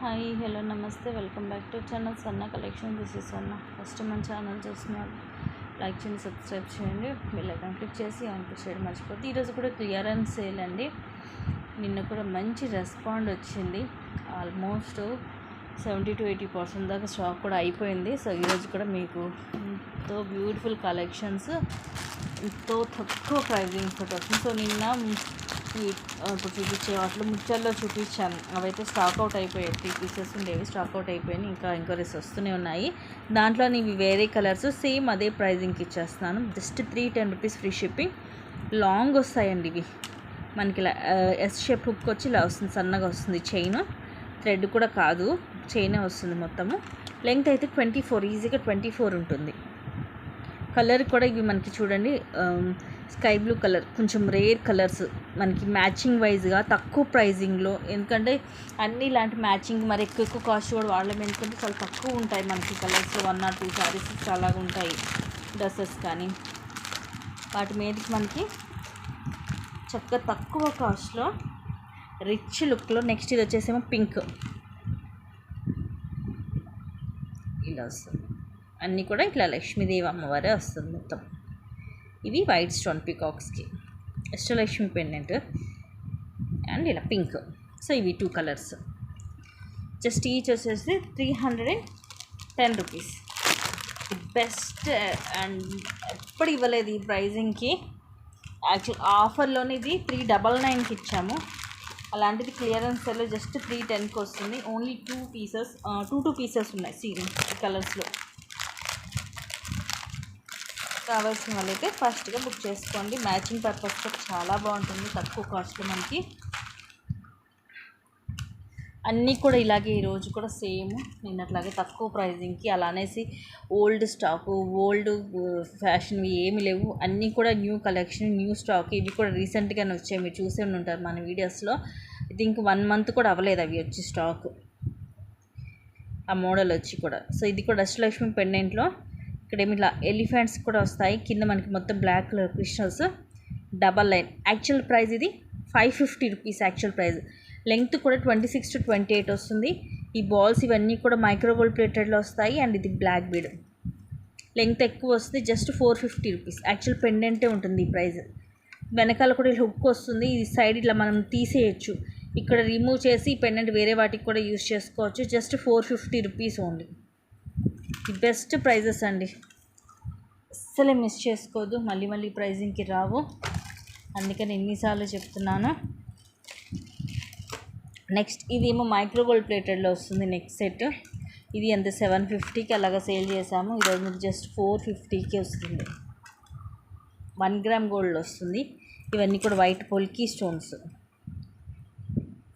Hi hello నమస్తే welcome back to channel సన్న collection. This is సన్న. ఫస్ట్ మన ఛానల్ చూస్తున్నారు లైక్ చేయండి, సబ్స్క్రైబ్ చేయండి, బెల్ ఐకాన్ క్లిక్ చేసి ఆన్ చేయడం మర్చిపోద్ది. ఈరోజు కూడా క్లియరెన్స్ సేల్ అండి. నిన్న కూడా మంచి రెస్పాండ్ వచ్చింది. ఆల్మోస్ట్ 70-80% దాకా స్టాక్ కూడా అయిపోయింది. సో ఈరోజు కూడా మీకు ఎంతో బ్యూటిఫుల్ కలెక్షన్స్ ఎంతో తక్కువ ప్రైజింగ్ తోటి వస్తుంది. సో నిన్న ఇప్పుడు చూపించే వాటిలో ముత్యాల్లో చూపించాను, అవైతే స్టాక్ అవుట్ అయిపోయాయి. 3 పీసెస్ ఉండేవి, స్టాక్ అవుట్ అయిపోయాయి. ఇంకా ఎంక్వైరీస్ వస్తూనే ఉన్నాయి. దాంట్లో ఇవి వేరే కలర్స్ సేమ్ అదే ప్రైజింగ్కి ఇచ్చేస్తున్నాను. Just 310 rupees free shipping. Long వస్తాయండి ఇవి. మనకి ఇలా ఎస్ షేప్ హుక్ వచ్చి ఇలా వస్తుంది, సన్నగా వస్తుంది. చైన్ థ్రెడ్ కూడా కాదు, చైనే వస్తుంది మొత్తము. లెంగ్త్ అయితే 24, ఈజీగా 24 ఉంటుంది. కలర్ కూడా ఇవి మనకి చూడండి, స్కై బ్లూ కలర్, కొంచెం రేర్ కలర్స్ మనకి మ్యాచింగ్ వైజ్గా తక్కువ ప్రైజింగ్లో. ఎందుకంటే అన్నీ ఇలాంటి మ్యాచింగ్ మరి ఎక్కువ కాస్ట్ కూడా వాళ్ళం, ఎందుకంటే చాలా తక్కువ ఉంటాయి మనకి కలర్స్. 1 or 2 శారీస్ చాలా ఉంటాయి, డ్రెస్సెస్ కానీ వాటి మీదకి మనకి చక్కగా తక్కువ కాస్ట్లో రిచ్ లుక్లో. నెక్స్ట్ ఇది వచ్చేసేమో పింక్, ఇలా వస్తుంది. అన్నీ కూడా ఇట్లా లక్ష్మీదేవి అమ్మవారే వస్తుంది మొత్తం. ఇవి వైట్ స్టోన్ పీకాక్స్కి అష్టలక్ష్మి పెండెంట్ అండ్ ఇలా పింక్. సో ఇవి 2 కలర్స్. జస్ట్ ఈచ్ వచ్చేసి 310 రూపీస్. బెస్ట్ అండ్ ఎప్పుడు ఇవ్వలేదు ఈ ప్రైజింగ్కి. యాక్చువల్ ఆఫర్లోనే ఇది 399కి ఇచ్చాము. అలాంటిది క్లియరెన్స్లో జస్ట్ 310కి వస్తుంది. ఓన్లీ 2 పీసెస్ ఉన్నాయి సీరింగ్ ఈ కలర్స్లో. కావాల్సిన వాళ్ళైతే ఫస్ట్గా బుక్ చేసుకోండి. మ్యాచింగ్ పర్పస్తో చాలా బాగుంటుంది, తక్కువ కాస్ట్లో మనకి. అన్నీ కూడా ఇలాగే ఈరోజు కూడా సేమ్ నిన్నట్లాగే తక్కువ ప్రైజింగ్కి. అలానేసి ఓల్డ్ స్టాకు, ఓల్డ్ ఫ్యాషన్వి ఏమి లేవు. అన్నీ కూడా న్యూ కలెక్షన్, న్యూ స్టాక్. ఇవి కూడా రీసెంట్గానే వచ్చాయి, మీరు చూసే ఉంటారు మన వీడియోస్లో. ఇది ఇంక 1 month కూడా అవ్వలేదు అవి వచ్చి స్టాక్, ఆ మోడల్ వచ్చి కూడా. సో ఇది కూడా అష్టలక్ష్మి పెండెంట్లో ఇక్కడ ఏమి ఇలా ఎలిఫెంట్స్ కూడా వస్తాయి. కింద మనకి మొత్తం black colour crystals, double line. Actual price ఇది 550 రూపీస్ యాక్చువల్ ప్రైస్. లెంగ్త్ కూడా 26 to 28 వస్తుంది. ఈ బాల్స్ ఇవన్నీ కూడా మైక్రో గోల్డ్ ప్లేటెడ్లో వస్తాయి. అండ్ ఇది బ్లాక్ బీడ్, లెంగ్త్ ఎక్కువ వస్తుంది. జస్ట్ 450 రూపీస్ యాక్చువల్ పెండెంటే ఉంటుంది ఈ ప్రైస్. వెనకాల కూడా ఇలా హుక్ వస్తుంది. ఈ సైడ్ ఇట్లా మనం తీసేయచ్చు, ఇక్కడ రిమూవ్ చేసి పెండెంట్ వేరే వాటికి కూడా యూజ్ చేసుకోవచ్చు. Just 450 rupees only. The best prices అండి, అస్సలే మిస్ చేసుకోవద్దు. మళ్ళీ ప్రైజింగ్కి రావు, అందుకని ఎన్నిసార్లు చెప్తున్నాను. నెక్స్ట్ ఇదేమో మైక్రో గోల్డ్ ప్లేటెడ్లో వస్తుంది. నెక్స్ట్ సెట్ ఇది ఎంత 750కి అలాగా సేల్ చేసాము. ఈరోజు మీకు జస్ట్ 450కి వస్తుంది. 1 gram గోల్డ్ వస్తుంది. ఇవన్నీ కూడా white polki stones,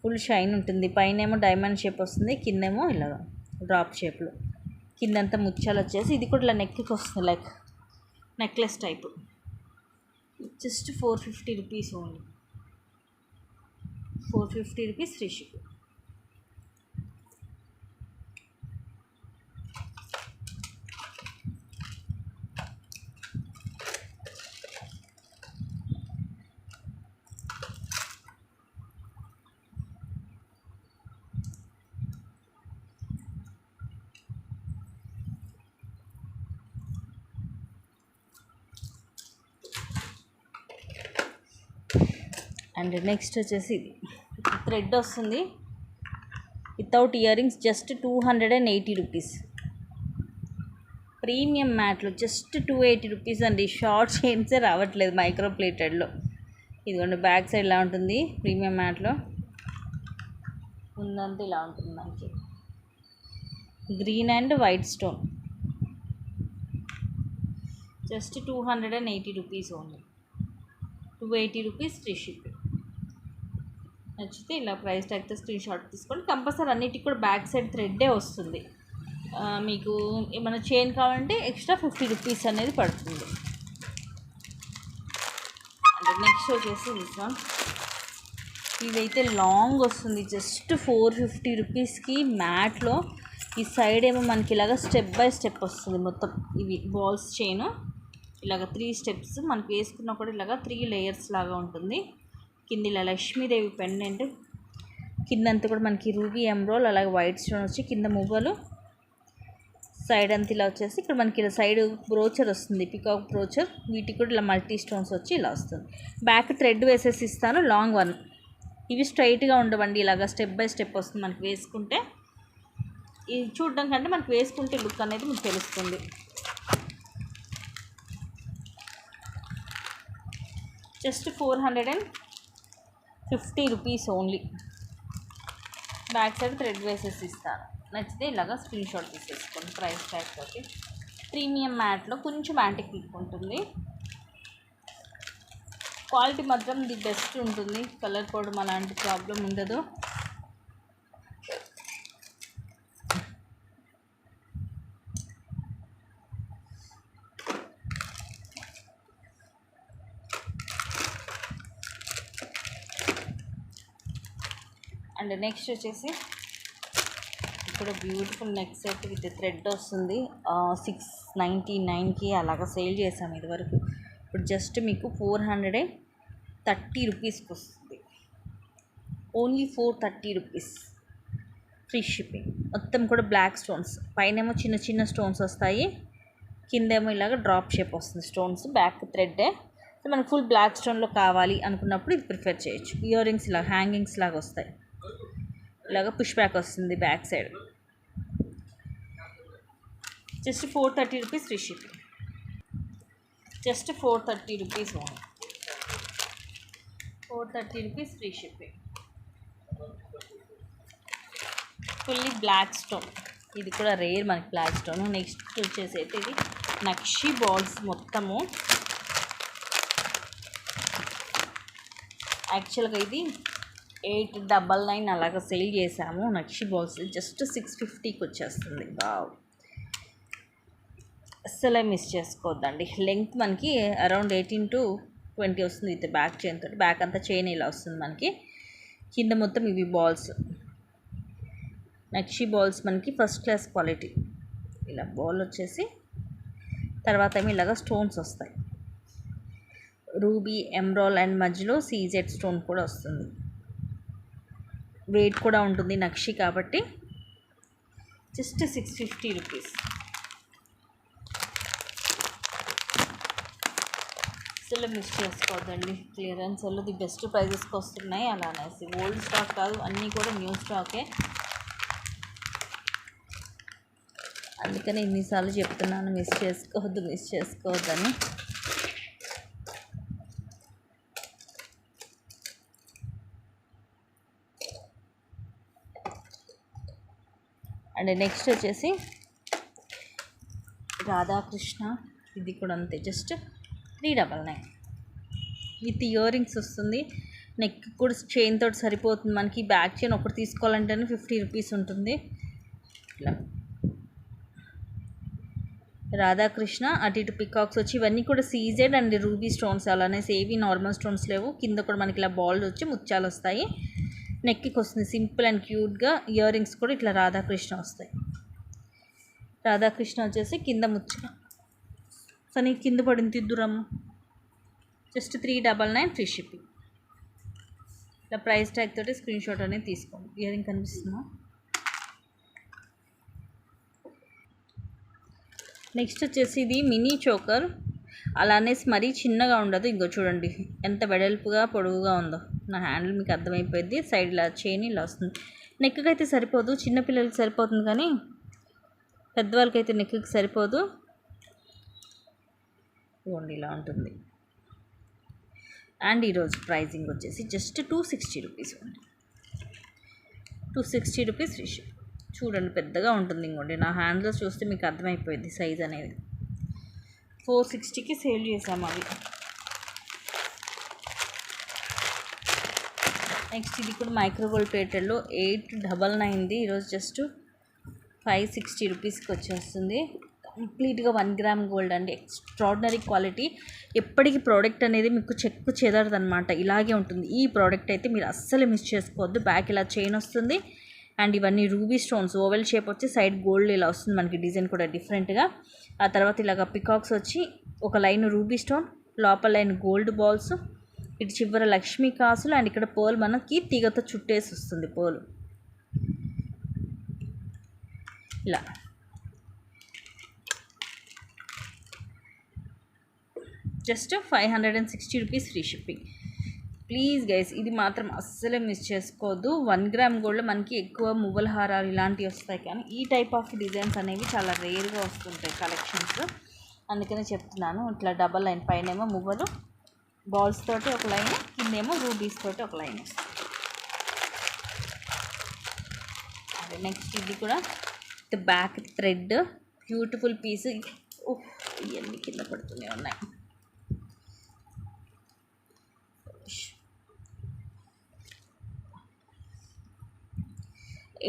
full shine ఉంటుంది. పైన ఏమో డైమండ్ షేప్ వస్తుంది, కిందేమో ఇలాగా డ్రాప్ షేప్లో, కిందంతా ముత్యాలు వచ్చేసి. ఇది కూడా ఇలా నెక్కి వస్తుంది, like necklace type. Just 450 rupees only. 450 rupees free ship. And next వచ్చేసి ఇది థ్రెడ్ వస్తుంది without earrings. Just 280 rupees. Premium మ్యాట్లో జస్ట్ 280 రూపీస్ అండి. షార్ట్ చైన్సే రావట్లేదు మైక్రో ప్లేటెడ్లో. ఇదిగోండి బ్యాక్ సైడ్ ఇలా ఉంటుంది ప్రీమియం మ్యాట్లో. ముందంతా ఇలా ఉంటుంది మనకి, green and white stone. Just 280 rupees only. 280 rupees free ship. నచ్చితే ఇలా ప్రైస్ ట్యాగ్తో స్క్రీన్ షాట్ తీసుకోండి. కంపల్సరీ అన్నిటికి కూడా బ్యాక్ సైడ్ థ్రెడ్డే వస్తుంది. మీకు ఏమైనా చైన్ కావాలంటే ఎక్స్ట్రా 50 రూపీస్ అనేది పడుతుంది. అంటే నెక్స్ట్ వచ్చేసి దిస్ వన్. ఇదైతే లాంగ్ వస్తుంది, జస్ట్ 450 రూపీస్కి మ్యాట్లో. ఈ సైడ్ ఏమో మనకి ఇలాగ స్టెప్ బై స్టెప్ వస్తుంది మొత్తం. ఇవి బాల్స్ చైన్ ఇలాగ 3 స్టెప్స్ మనకి వేసుకున్నా కూడా ఇలాగ 3 లేయర్స్ లాగా ఉంటుంది. కింద ఇలా లక్ష్మీదేవి పెండెంట్, కింద అంతా కూడా మనకి రూబీ ఎమ్రోల్ అలాగే వైట్ స్టోన్ వచ్చి కింద మువ్వలు, సైడ్ అంతా ఇలా వచ్చేసి ఇక్కడ మనకి ఇలా సైడ్ బ్రోచర్ వస్తుంది, పికాక్ బ్రోచర్. వీటికి కూడా ఇలా మల్టీ స్టోన్స్ వచ్చి ఇలా వస్తుంది. బ్యాక్ థ్రెడ్ వేసేసి ఇస్తాను, లాంగ్ వన్. ఇవి స్ట్రైట్గా ఉండవండి, ఇలాగా స్టెప్ బై స్టెప్ వస్తుంది మనకి వేసుకుంటే. ఇది చూడడం కంటే మనకి వేసుకుంటే లుక్ అనేది మీకు తెలుస్తుంది. Just 450 rupees only. Back side thread వేసేసి ఇస్తాను. నచ్చితే ఇలాగా స్క్రీన్ షాట్ తీసేసుకోండి. ప్రైస్ ట్యాగ్ తోటి ప్రీమియం మ్యాట్లో కొంచెం యాంటిక్ లుక్ ఉంటుంది. క్వాలిటీ మాత్రం ది బెస్ట్ ఉంటుంది. కలర్ పోవడం అలాంటి ప్రాబ్లం ఉండదు. అండ్ నెక్స్ట్ వచ్చేసి ఇక్కడ beautiful neck set with thread వస్తుంది. 699కి అలాగా సేల్ చేసాము ఇదివరకు. ఇప్పుడు జస్ట్ మీకు 430 రూపీస్కి వస్తుంది. Only 430 rupees, free shipping. మొత్తం కూడా బ్లాక్ స్టోన్స్, పైనేమో చిన్న చిన్న స్టోన్స్ వస్తాయి, కిందేమో ఇలాగ డ్రాప్ షేప్ వస్తుంది స్టోన్స్. బ్యాక్ థ్రెడ్డే. సో మనకు ఫుల్ బ్లాక్ స్టోన్లో కావాలి అనుకున్నప్పుడు ఇది ప్రిఫర్ చేయొచ్చు. ఇయర్ రింగ్స్ ఇలా హ్యాంగింగ్స్ లాగా వస్తాయి, ఇలాగ పుష్ బ్యాక్ వస్తుంది back side. Just 430 rupees free shipping. Just 430 rupees only. 430 rupees free shipping. Fully black stone, ఇది కూడా రేర్ మనకి బ్లాక్ స్టోన్. నెక్స్ట్ వచ్చేసి అయితే ఇది నక్షి బాల్స్ మొత్తము. యాక్చువల్గా ఇది 899 అలాగా సేల్ చేసాము. నక్షి బాల్స్ జస్ట్ 650కి వచ్చేస్తుంది. వావ్, అస్సలే మిస్ చేసుకోవద్దండి. లెంగ్త్ మనకి అరౌండ్ 18 to 20 వస్తుంది విత్ బ్యాక్ చైన్ తోటి. బ్యాక్ అంతా చైన్ ఇలా వస్తుంది మనకి. కింద మొత్తం ఇవి బాల్స్, నక్షి బాల్స్ మనకి ఫస్ట్ క్లాస్ క్వాలిటీ. ఇలా బాల్ వచ్చేసి తర్వాత ఏమో ఇలాగ స్టోన్స్ వస్తాయి, రూబీ ఎమ్రాల్ అండ్ మధ్యలో సీజెడ్ స్టోన్ కూడా వస్తుంది. వెయిట్ కూడా ఉంటుంది నక్షి కాబట్టి. Just 650 rupees. అసలు మిస్ చేసుకోవద్దండి. క్లియరెన్స్లో ది బెస్ట్ ప్రైజెస్కి వస్తున్నాయి. అలా అనేసి ఓల్డ్ స్టాక్ కాదు, అన్నీ కూడా న్యూ స్టాకే. అందుకని ఎన్నిసార్లు చెప్తున్నాను మిస్ చేసుకోవద్దని. అండ్ నెక్స్ట్ వచ్చేసి రాధాకృష్ణ, ఇది కూడా అంతే, జస్ట్ 399 విత్ ఇయర్ రింగ్స్ వస్తుంది. నెక్ కూడా చైన్ తోటి సరిపోతుంది మనకి. బ్యాక్ చైన్ ఒకటి తీసుకోవాలంటేనే 50 రూపీస్ ఉంటుంది. ఇట్లా రాధాకృష్ణ, అటు ఇటు పికాక్స్ వచ్చి ఇవన్నీ కూడా సీజెడ్ అండ్ రూబీ స్టోన్స్. అలానే ఏవి నార్మల్ స్టోన్స్ లేవు. కింద కూడా మనకి ఇలా బాల్ వచ్చి ముత్యాలు వస్తాయి. నెక్కి వస్తుంది సింపుల్ అండ్ క్యూట్గా. ఇయర్ రింగ్స్ కూడా ఇట్లా రాధాకృష్ణ వస్తాయి. రాధాకృష్ణ వచ్చేసి కింద ముత్యాలు. కానీ కింద పడింది తిద్దురమ్మ. Just 399 free shipping. ఇలా ప్రైస్ ట్యాగ్ తోటి స్క్రీన్ షాట్ అనేది తీసుకోండి. ఇయర్ రింగ్ కనిపిస్తుందా? నెక్స్ట్ వచ్చేసి ఇది మినీ చోకర్. అలానేసి మరీ చిన్నగా ఉండదు. ఇంకో చూడండి ఎంత వెడల్పుగా పొడవుగా ఉందో. నా హ్యాండిల్ మీకు అర్థమైపోయింది. సైడ్ ఇలా చైన్ ఇలా వస్తుంది. నెక్కి అయితే సరిపోదు, చిన్నపిల్లలకి సరిపోతుంది, కానీ పెద్దవాళ్ళకైతే నెక్కి సరిపోదు. ఇవ్వండి ఇలా ఉంటుంది. అండ్ ఈరోజు ప్రైజింగ్ వచ్చేసి జస్ట్ 260 రూపీస్ ఉంది. 260 రూపీస్ ఫ్రీ షిప్. చూడండి పెద్దగా ఉంటుంది. ఇంకోండి నా హ్యాండ్లో చూస్తే మీకు అర్థమైపోయింది సైజ్ అనేది. 460కి సేల్ చేసాము అవి. నెక్స్ట్ ఇది కూడా మైక్రోగోల్డ్ ప్లేటెడ్లో 899ది. ఈరోజు జస్ట్ 560 రూపీస్కి వచ్చేస్తుంది. కంప్లీట్గా 1 గ్రామ్ గోల్డ్ అండి. Extraordinary quality. ఎప్పటికీ ప్రోడక్ట్ అనేది మీకు చెక్కు చెదరదు అనమాట. ఇలాగే ఉంటుంది. ఈ ప్రోడక్ట్ అయితే మీరు అస్సలు మిస్ చేసుకోవద్దు. బ్యాక్ ఇలా చైన్ వస్తుంది. అండ్ ఇవన్నీ రూబీ స్టోన్స్, ఓవెల్ షేప్ వచ్చి సైడ్ గోల్డ్ ఇలా వస్తుంది మనకి. డిజైన్ కూడా డిఫరెంట్గా. ఆ తర్వాత ఇలాగ పికాక్స్ వచ్చి ఒక లైన్ రూబీ స్టోన్, లోపల లైన్ గోల్డ్ బాల్స్, ఇటు చివర లక్ష్మీ కాసులు అండ్ ఇక్కడ పోల్ మనకి తీగతో చుట్టేసి వస్తుంది పోలు ఇలా. Just 560 rupees free shipping. Please guys ఇది మాత్రం అస్సలే మిస్ చేసుకోవద్దు. 1 గ్రామ్ గోల్డ్లో మనకి ఎక్కువ మువ్వల హారాలు ఇలాంటివి వస్తాయి, కానీ ఈ టైప్ ఆఫ్ డిజైన్స్ అనేవి చాలా రేర్గా వస్తుంటాయి కలెక్షన్స్. అందుకనే చెప్తున్నాను. ఇట్లా డబల్ లైన్ పైనేమో మువ్వలు బాల్స్ తోటి ఒక లైన్, కిందేమో రూబీస్ తోటి ఒక లైన్ వస్తుంది. అదే నెక్స్ట్ ఇది కూడా బ్యాక్ థ్రెడ్ బ్యూటిఫుల్ పీస్. ఇవన్నీ కింద పడుతూనే ఉన్నాయి.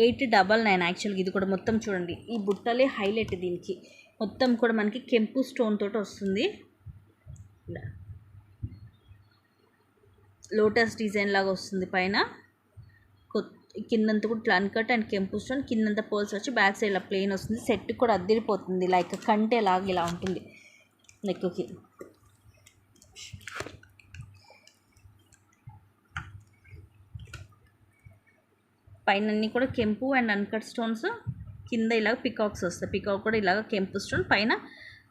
899 యాక్చువల్గా. ఇది కూడా మొత్తం చూడండి, ఈ బుట్టలే హైలైట్. దీనికి మొత్తం కూడా మనకి కెంపు స్టోన్ తోటి వస్తుంది. లోటస్ డిజైన్ లాగా వస్తుంది పైన, కిందంతా కూడా ఇట్లా అన్కట్ అండ్ కెంపు స్టోన్, కిందంతా పోల్స్ వచ్చి బ్యాక్ సైడ్ ఇలా ప్లెయిన్ వస్తుంది. సెట్ కూడా అద్దిరిపోతుంది, లైక్ కంటే లాగా ఇలా ఉంటుంది నెక్కి. పైన అన్నీ కూడా కెంపు అండ్ అన్కట్ స్టోన్స్, కింద ఇలాగ పికాక్స్ వస్తాయి. పికాక్ కూడా ఇలాగ కెంపు స్టోన్, పైన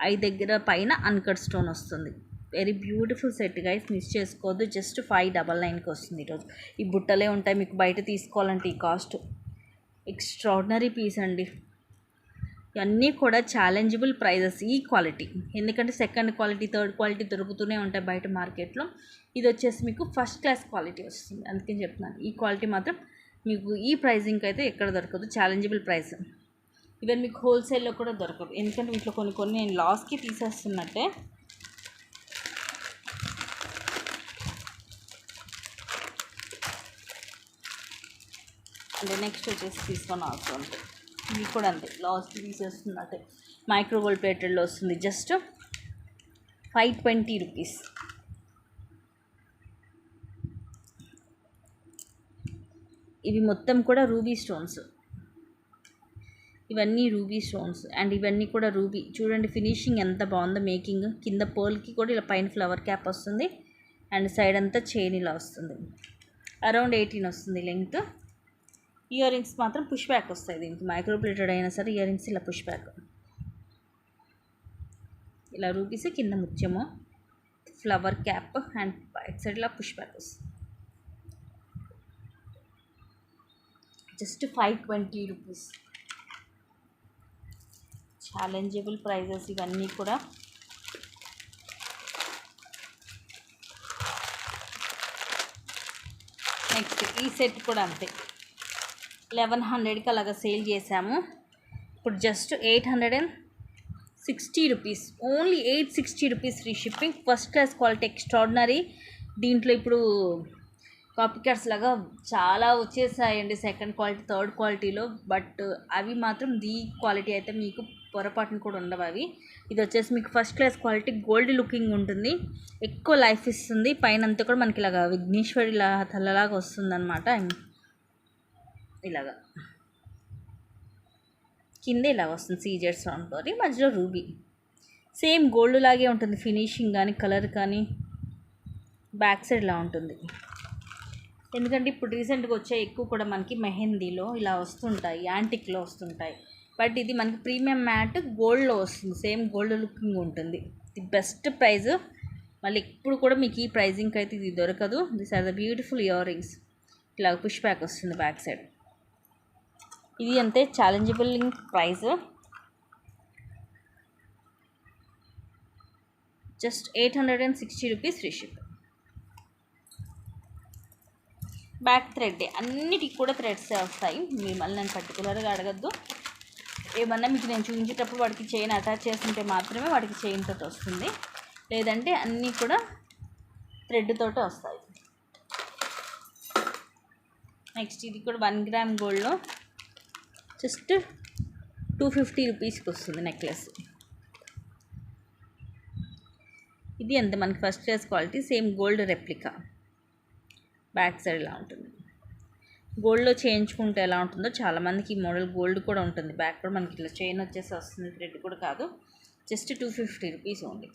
ఐ దగ్గర పైన అన్కట్ స్టోన్ వస్తుంది. Very beautiful set guys, miss చేసుకోవద్దు. జస్ట్ 599కి వస్తుంది ఈరోజు. ఈ బుట్టలే ఉంటాయి మీకు బయట తీసుకోవాలంటే ఈ కాస్ట్. ఎక్స్ట్రాడినరీ పీస్ అండి. ఇవన్నీ కూడా ఛాలెంజబుల్ ప్రైజెస్ ఈ క్వాలిటీ, ఎందుకంటే సెకండ్ క్వాలిటీ థర్డ్ క్వాలిటీ దొరుకుతూనే ఉంటాయి బయట మార్కెట్లో. ఇది వచ్చేసి మీకు ఫస్ట్ క్లాస్ క్వాలిటీ వస్తుంది. అందుకని చెప్తున్నాను, ఈ క్వాలిటీ మాత్రం మీకు ఈ ప్రైజింగ్కి అయితే ఎక్కడ దొరకదు. Challengeable price. ఈవెన్ మీకు హోల్సేల్లో కూడా దొరకదు, ఎందుకంటే వీటిలో కొన్ని నేను లాస్కి తీసేస్తున్నట్టే. అంటే నెక్స్ట్ వచ్చేసి తీసుకొని అవసరం ఉంటుంది. ఇవి కూడా అంతే, లాస్ట్కి తీసేస్తున్నట్టే. మైక్రో గోల్డ్ ప్లేటెడ్లో వస్తుంది. Just 520 rupees. ఇవి మొత్తం కూడా రూబీ స్టోన్స్. ఇవన్నీ రూబీ స్టోన్స్ అండ్ ఇవన్నీ కూడా రూబీ. చూడండి ఫినిషింగ్ ఎంత బాగుందో మేకింగ్. కింద పోల్కి కూడా ఇలా పైన ఫ్లవర్ క్యాప్ వస్తుంది అండ్ సైడ్ అంతా చైన్ ఇలా వస్తుంది. అరౌండ్ 18 వస్తుంది లెంగ్త్. ఇయర్ రింగ్స్ మాత్రం పుష్ బ్యాక్ వస్తాయి దీనికి. మైక్రో ప్లేటెడ్ అయినా సరే ఇయర్ రింగ్స్ ఇలా పుష్ బ్యాక్. ఇలా రూబీస్, కింద ముత్యము, flower cap and back side ఇలా పుష్ బ్యాక్ వస్తుంది. Just 520 rupees. ఛాలెంజబుల్ ప్రైజెస్ ఇవన్నీ కూడా. నెక్స్ట్ ఈ సెట్ కూడా అంతే, 1100కి అలాగా సేల్ చేసాము. ఇప్పుడు just 860 rupees. Only 860 rupees free shipping. First class quality, extraordinary. దీంట్లో ఇప్పుడు కాపీ క్యాట్స్ లాగా చాలా వచ్చేసాయండి సెకండ్ క్వాలిటీ థర్డ్ క్వాలిటీలో, బట్ అవి మాత్రం ది క్వాలిటీ అయితే మీకు పొరపాటును కూడా ఉండవు అవి. ఇది వచ్చేసి మీకు first class quality, gold looking ఉంటుంది, ఎక్కువ లైఫ్ ఇస్తుంది. పైన అంతా కూడా మనకి ఇలాగా విఘ్నేశ్వరి ఇలా తల్లలాగా వస్తుందన్నమాట. ఇలాగా కింద ఇలా వస్తుంది సీజెడ్ సౌండ్తో, మధ్యలో రూబీ. సేమ్ గోల్డ్ లాగే ఉంటుంది ఫినిషింగ్ కానీ కలర్ కానీ. బ్యాక్ సైడ్ ఇలా ఉంటుంది, ఎందుకంటే ఇప్పుడు రీసెంట్గా వచ్చే ఎక్కువ కూడా మనకి మెహందీలో ఇలా వస్తుంటాయి, యాంటిక్లో వస్తుంటాయి. బట్ ఇది మనకి ప్రీమియం మ్యాట్ గోల్డ్లో వస్తుంది, సేమ్ గోల్డ్ లుకింగ్ ఉంటుంది. The best price. మళ్ళీ ఇప్పుడు కూడా మీకు ఈ ప్రైజింగ్కి అయితే ఇది దొరకదు. This are the beautiful earrings. ఇట్లా పుష్ బ్యాక్ వస్తుంది బ్యాక్ సైడ్. ఇది అంతే challengeable price. Just 860 rupees free ship. Back thread అన్నిటికి కూడా థ్రెడ్స్ వస్తాయి. మీరు మళ్ళీ నేను పర్టికులర్గా అడగద్దు. ఏమన్నా మీకు నేను చూపించేటప్పుడు వాటికి చైన్ అటాచ్ చేస్తుంటే మాత్రమే వాటికి చైన్ తోటి వస్తుంది, లేదంటే అన్నీ కూడా థ్రెడ్ తోటి వస్తాయి. నెక్స్ట్ ఇది కూడా 1 గ్రామ్ గోల్డ్లో జస్ట్ 250 రూపీస్కి వస్తుంది నెక్లెస్. ఇది అంతే మనకి first class quality, same gold replica. Back side ఇలా ఉంటుంది. గోల్డ్లో చేయించుకుంటే ఎలా ఉంటుందో చాలామందికి ఈ మోడల్ గోల్డ్ కూడా ఉంటుంది. బ్యాక్ కూడా మనకి ఇట్లా చైన్ వచ్చేసి వస్తుంది, థ్రెడ్ కూడా కాదు. Just 250 rupees only.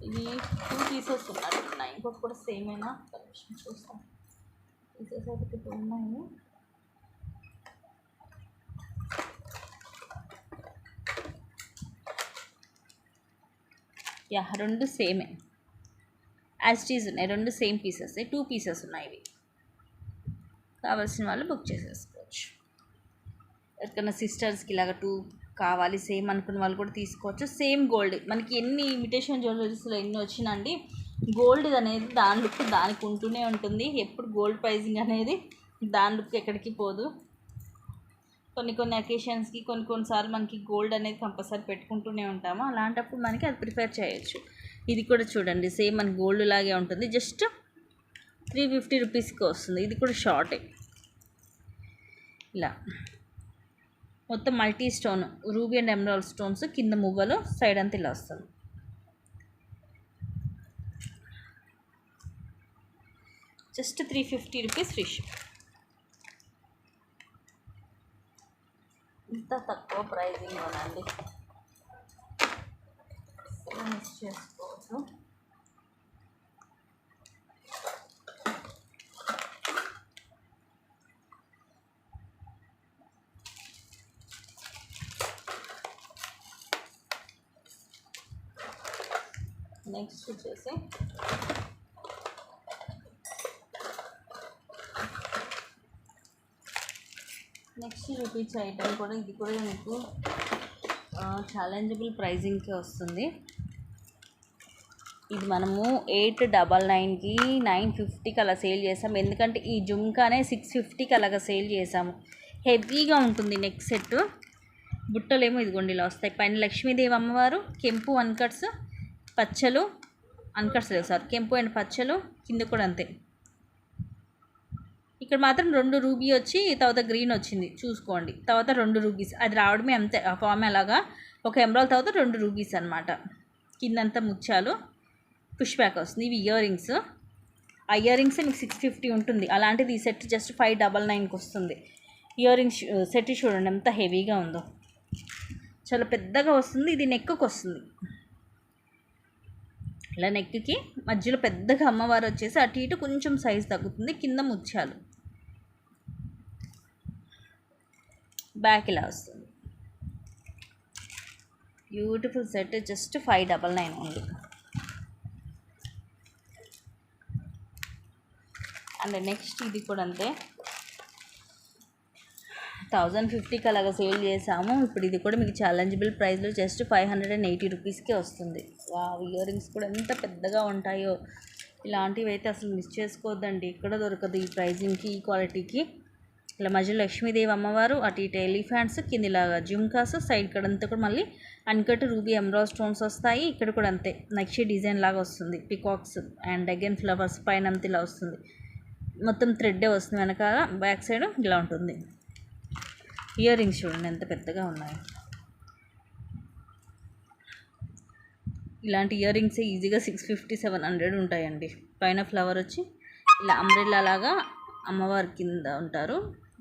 ఇది 2 పీసెస్ ఉన్నట్టున్నాయి. ఇంకొకటి కూడా సేమ్ అయినా కలెక్షన్ చూస్తాం. పీసెస్ అయితే 2 ఉన్నాయి. యా 2 సేమే యాజ్ ఇట్ ఈజ్ ఉన్నాయి. 2 సేమ్ పీసెస్ 2 పీసెస్ ఉన్నాయి. ఇవి కావాల్సిన వాళ్ళు బుక్ చేసేసుకోవచ్చు. ఎవరికైనా సిస్టర్స్కి ఇలాగ 2 కావాలి సేమ్ అనుకున్న వాళ్ళు కూడా తీసుకోవచ్చు. సేమ్ గోల్డ్ మనకి ఎన్ని ఇమిటేషన్ జ్యువెలరీస్లో ఎన్ని వచ్చినండి, గోల్డ్ అనేది దాని లుక్ దానికి ఉంటూనే ఉంటుంది. ఎప్పుడు గోల్డ్ ప్రైజింగ్ అనేది దాని లుక్ ఎక్కడికి పోదు. కొన్ని అకేషన్స్కి కొన్నిసార్లు మనకి గోల్డ్ అనేది కంపల్సరీ పెట్టుకుంటూనే ఉంటాము. అలాంటప్పుడు మనకి అది ప్రిఫర్ చేయొచ్చు. ఇది కూడా చూడండి సేమ్ మనకి గోల్డ్ లాగే ఉంటుంది. జస్ట్ 350 రూపీస్కి వస్తుంది. ఇది కూడా షార్టే. ఇలా మొత్తం multi stone ruby and emerald stones కింద మువ్వలు సైడ్ అంతా ఇలా వస్తుంది. Just 350 rupees free ship. ఇంత తక్కువ ప్రైజింగ్ అనండి మిస్ చేసుకోవచ్చు. నెక్స్ట్ వచ్చేసి నెక్స్ట్ చూపించే ఐటమ్ కూడా ఇది కూడా మీకు ఛాలెంజబుల్ ప్రైజింగ్కి వస్తుంది. ఇది మనము 899కి 950కి అలా సేల్ చేసాము. ఎందుకంటే ఈ జుమ్కానే 650కి అలాగా సేల్ చేసాము. హెవీగా ఉంటుంది నెక్ సెట్. బుట్టలేమో ఇదిగోండి ఇలా వస్తాయి. పైన లక్ష్మీదేవి అమ్మవారు, కెంపు అన్కట్స్, పచ్చలు అన్కట్స్ లేవు సార్, కెంపు అండ్ పచ్చలు కింద కూడా అంతే. ఇక్కడ మాత్రం 2 రూబీ వచ్చి తర్వాత గ్రీన్ వచ్చింది చూసుకోండి. తర్వాత 2 రూబీస్ అది రావడమే అంతే. ఆ ఫామ్ అలాగా ఒక ఎమరాల్డ్ తర్వాత 2 రూబీస్ అనమాట. కిందంతా ముత్యాలు పుష్ బ్యాక్ వస్తుంది. ఇవి ఇయర్ రింగ్స్. ఆ ఇయర్ రింగ్స్ మీకు 650 ఉంటుంది. అలాంటిది ఈ సెట్ జస్ట్ 599కి వస్తుంది. ఇయర్ రింగ్స్ సెట్ చూడండి ఎంత హెవీగా ఉందో, చాలా పెద్దగా వస్తుంది. ఇది నెక్కి వస్తుంది. ఇలా నెక్కి మధ్యలో పెద్దగా అమ్మవారు వచ్చేసి అటు ఇటు కొంచెం సైజ్ తగ్గుతుంది. కింద ముత్యాలు బ్యాక్ ఇలా వస్తుంది. Beautiful set just 599 only. And next ఇది కూడా అంతే 1050కి అలాగా సేల్ చేసాము. ఇప్పుడు ఇది కూడా మీకు ఛాలెంజబుల్ ప్రైస్లో జస్ట్ 580 రూపీస్కే వస్తుంది. వావ్, ఇయర్ రింగ్స్ కూడా ఎంత పెద్దగా ఉంటాయో. ఇలాంటివి అయితే అసలు మిస్ చేసుకోవద్దండి, ఇక్కడ దొరకదు ఈ ప్రైజింగ్కి, ఈ క్వాలిటీకి. ఇలా మధ్యలో లక్ష్మీదేవి అమ్మవారు, అటు ఇటు ఎలిఫెంట్స్, కింద ఇలాగా జుమ్కాస్, సైడ్ కడంతా కూడా మళ్ళీ అన్కట్ రూబీ ఎమరాల్డ్ స్టోన్స్ వస్తాయి. ఇక్కడ కూడా అంతే నక్షి డిజైన్ లాగా వస్తుంది. పికాక్స్ అండ్ అగైన్ ఫ్లవర్స్ పైన అంతా ఇలా వస్తుంది. మొత్తం థ్రెడ్డే వస్తుంది. వెనకాల బ్యాక్ సైడ్ ఇలా ఉంటుంది. ఇయర్ రింగ్స్ చూడండి ఎంత పెద్దగా ఉన్నాయి. ఇలాంటి ఇయర్ రింగ్స్ ఈజీగా 650-700 ఉంటాయండి. పైన ఫ్లవర్ వచ్చి ఇలా అంబ్రెల్లా లాగా అమ్మవారి కింద ఉంటారు.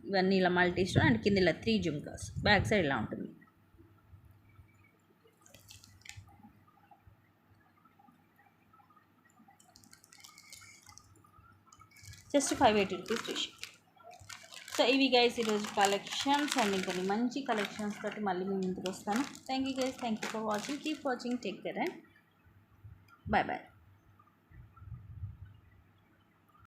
ఇవన్నీ ఇలా మల్టీ స్టోన్ అండ్ కింద ఇలా 3 జుమ్కాస్. బ్యాక్ సైడ్ ఇలా ఉంటుంది. Just 580 rupees free ship. So ఇవి గైస్ ఈరోజు కలెక్షన్స్. అండ్ ఇంకొన్ని మంచి కలెక్షన్స్ తోటి మళ్ళీ మేము ముందుకు వస్తాను. Thank you guys, thank you for watching. Keep watching, take care and bye bye.